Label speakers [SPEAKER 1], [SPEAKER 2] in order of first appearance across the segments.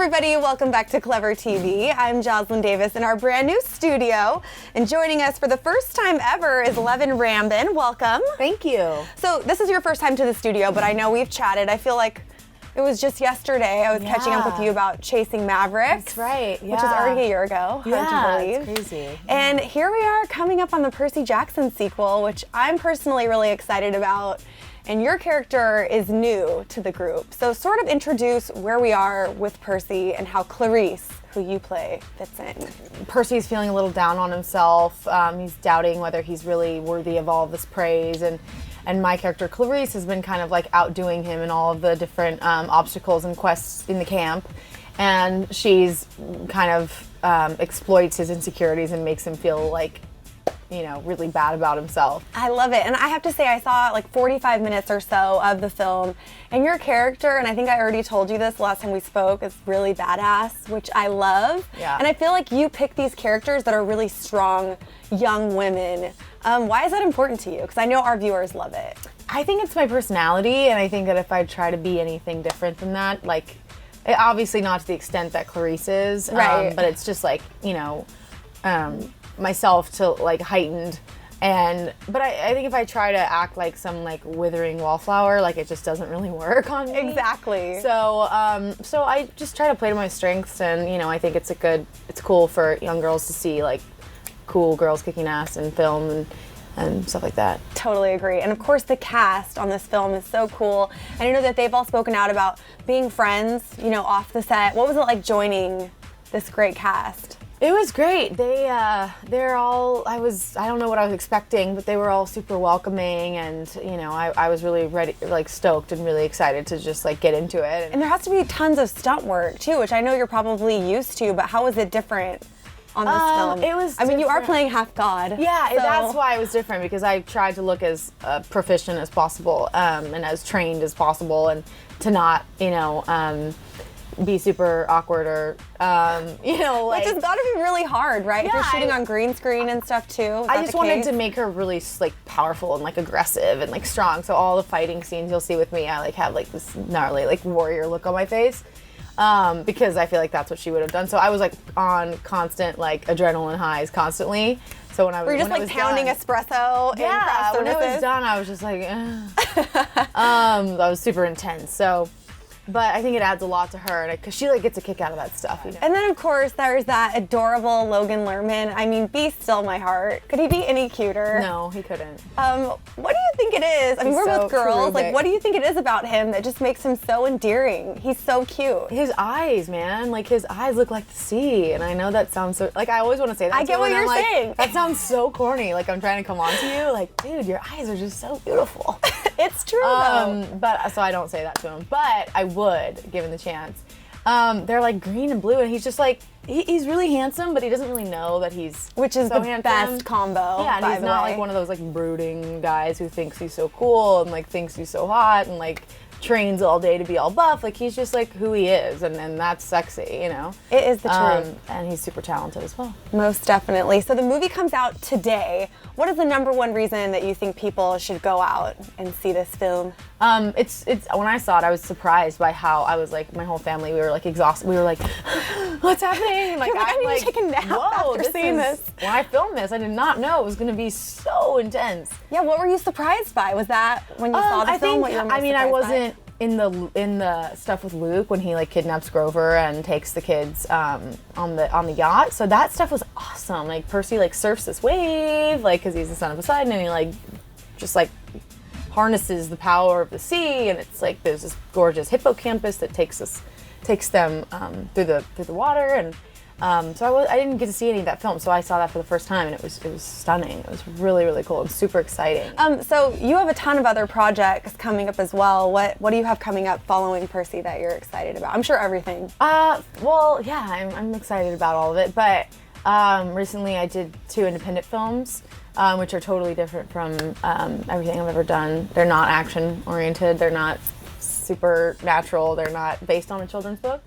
[SPEAKER 1] everybody, welcome back to ClevverTV. I'm Joslyn Davis in our brand new studio, and joining us for the first time ever is Leven Rambin. Welcome.
[SPEAKER 2] Thank you.
[SPEAKER 1] So this is your first time to the studio, but I know we've chatted. I feel like it was just yesterday I was catching up with you about Chasing Mavericks.
[SPEAKER 2] That's right,
[SPEAKER 1] Which is already a year ago, hard to believe.
[SPEAKER 2] It's crazy.
[SPEAKER 1] And here we are coming up on the Percy Jackson sequel, which I'm personally really excited about. And your character is new to the group. So sort of introduce where we are with Percy and how Clarisse, who you play, fits in.
[SPEAKER 2] Percy's feeling a little down on himself. He's doubting whether he's really worthy of all of this praise. And my character, Clarisse, has been kind of like outdoing him in all of the different obstacles and quests in the camp. And she's kind of exploits his insecurities and makes him feel like, you know, really bad about himself.
[SPEAKER 1] I love it. And I have to say, I saw like 45 minutes or so of the film, and your character, and I think I already told you this last time we spoke, is really badass, which I love.
[SPEAKER 2] Yeah.
[SPEAKER 1] And I feel like you pick these characters that are really strong young women. Why is that important to you? Because I know our viewers love it.
[SPEAKER 2] I think it's my personality, and I think that if I try to be anything different than that, like, obviously not to the extent that Clarisse is,
[SPEAKER 1] right.
[SPEAKER 2] But it's just like, you know, myself to like heightened, but I think if I try to act like some like withering wallflower, like it just doesn't really work on me.
[SPEAKER 1] Exactly.
[SPEAKER 2] So so I just try to play to my strengths, and you know, I think it's cool for young girls to see like cool girls kicking ass in film and stuff like that.
[SPEAKER 1] Totally agree. And of course the cast on this film is so cool. And I know that they've all spoken out about being friends, you know, off the set. What was it like joining this great cast?
[SPEAKER 2] It was great. They're all, I don't know what I was expecting, but they were all super welcoming, and you know, I was really ready, like stoked and really excited to just like get into it.
[SPEAKER 1] And there has to be tons of stunt work too, which I know you're probably used to, but how was it different on this film?
[SPEAKER 2] It was
[SPEAKER 1] I mean, you are
[SPEAKER 2] different.
[SPEAKER 1] playing half god.
[SPEAKER 2] Yeah,
[SPEAKER 1] so.
[SPEAKER 2] That's why it was different, because I tried to look as proficient as possible, and as trained as possible, and to not, you know, be super awkward or, you know, like...
[SPEAKER 1] Which has got to be really hard, right?
[SPEAKER 2] Yeah,
[SPEAKER 1] if you're shooting on green screen and stuff, too.
[SPEAKER 2] I just wanted to make her really, like, powerful and, like, aggressive and, like, strong. So all the fighting scenes you'll see with me, I, like, have, like, this gnarly, like, warrior look on my face. Because I feel like that's what she would have done. So I was, like, on constant, like, adrenaline highs constantly. So when I was...
[SPEAKER 1] Were you just, like, pounding espresso in craft
[SPEAKER 2] when
[SPEAKER 1] services?
[SPEAKER 2] I was done, I was just like, that was super intense. So... But I think it adds a lot to her, because she like gets a kick out of that stuff, you know.
[SPEAKER 1] And then of course there's that adorable Logan Lerman. I mean, be still my heart. Could he be any cuter?
[SPEAKER 2] No, he couldn't.
[SPEAKER 1] What do you think it is? I mean, we're both girls. Like, what do you think it is about him that just makes him so endearing? He's so cute.
[SPEAKER 2] His eyes, man. Like, his eyes look like the sea. And I know that sounds so, like, I always want to say that.
[SPEAKER 1] I get what you're saying.
[SPEAKER 2] That sounds so corny. Like, I'm trying to come on to you. Like, dude, your eyes are just so beautiful.
[SPEAKER 1] It's true, though.
[SPEAKER 2] But, so I don't say that to him. But I would, given the chance. They're like green and blue, and he's just like, he's really handsome, but he doesn't really know that he's
[SPEAKER 1] Which is
[SPEAKER 2] so
[SPEAKER 1] the
[SPEAKER 2] handsome.
[SPEAKER 1] best combo.
[SPEAKER 2] Yeah, and he's not like one of those like brooding guys who thinks he's so cool and like thinks he's so hot and like trains all day to be all buff. Like, he's just like who he is, and that's sexy, you know?
[SPEAKER 1] It is the truth.
[SPEAKER 2] And he's super talented as well.
[SPEAKER 1] Most definitely. So the movie comes out today. What is the #1 reason that you think people should go out and see this film?
[SPEAKER 2] It's when I saw it, I was surprised by how I was like, my whole family, we were like exhausted. We were like, what's happening? Like,
[SPEAKER 1] I need to take a nap after seeing this.
[SPEAKER 2] When I filmed this, I did not know it was going to be so intense.
[SPEAKER 1] Yeah, what were you surprised by? Was that when you saw the film? What you were most
[SPEAKER 2] I
[SPEAKER 1] surprised
[SPEAKER 2] wasn't
[SPEAKER 1] by?
[SPEAKER 2] in the stuff with Luke when he like kidnaps Grover and takes the kids on the yacht. So that stuff was awesome. Like, Percy like surfs this wave, like, because he's the son of Poseidon, and he like just like harnesses the power of the sea, and it's like there's this gorgeous hippocampus that takes them through the water, and so I didn't get to see any of that film, so I saw that for the first time, and it was stunning. It was really, really cool and super exciting.
[SPEAKER 1] So you have a ton of other projects coming up as well. What do you have coming up following Percy that you're excited about? I'm sure everything.
[SPEAKER 2] Well, yeah, I'm excited about all of it, but recently I did 2 independent films, which are totally different from everything I've ever done. They're not action oriented. They're not supernatural. They're not based on a children's book.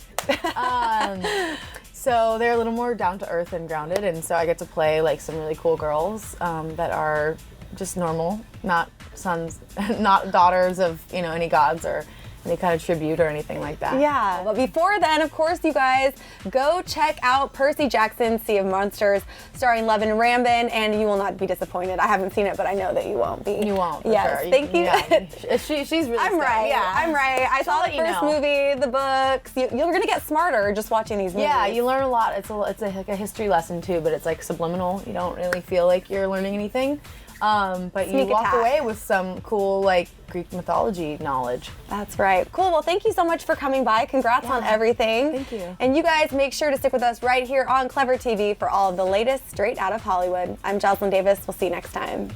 [SPEAKER 2] So they're a little more down to earth and grounded, and so I get to play like some really cool girls that are just normal, not sons, not daughters of, you know, any gods or any kind of tribute or anything like that.
[SPEAKER 1] Yeah, but before then, of course, you guys, go check out Percy Jackson, Sea of Monsters, starring Leven Rambin, and you will not be disappointed. I haven't seen it, but I know that you won't be.
[SPEAKER 2] You won't, for
[SPEAKER 1] yes,
[SPEAKER 2] sure.
[SPEAKER 1] Thank you.
[SPEAKER 2] Yeah. She's really
[SPEAKER 1] I'm right.
[SPEAKER 2] Yeah,
[SPEAKER 1] I'm right. I saw the first movie, the books. You're gonna get smarter just watching these movies.
[SPEAKER 2] Yeah, you learn a lot. It's like a history lesson too, but it's like subliminal. You don't really feel like you're learning anything. But you walk away with some cool like Greek mythology knowledge.
[SPEAKER 1] That's right. Cool. Well, thank you so much for coming by. Congrats on everything.
[SPEAKER 2] Thank you.
[SPEAKER 1] And you guys make sure to stick with us right here on ClevverTV for all of the latest straight out of Hollywood. I'm Joslyn Davis. We'll see you next time.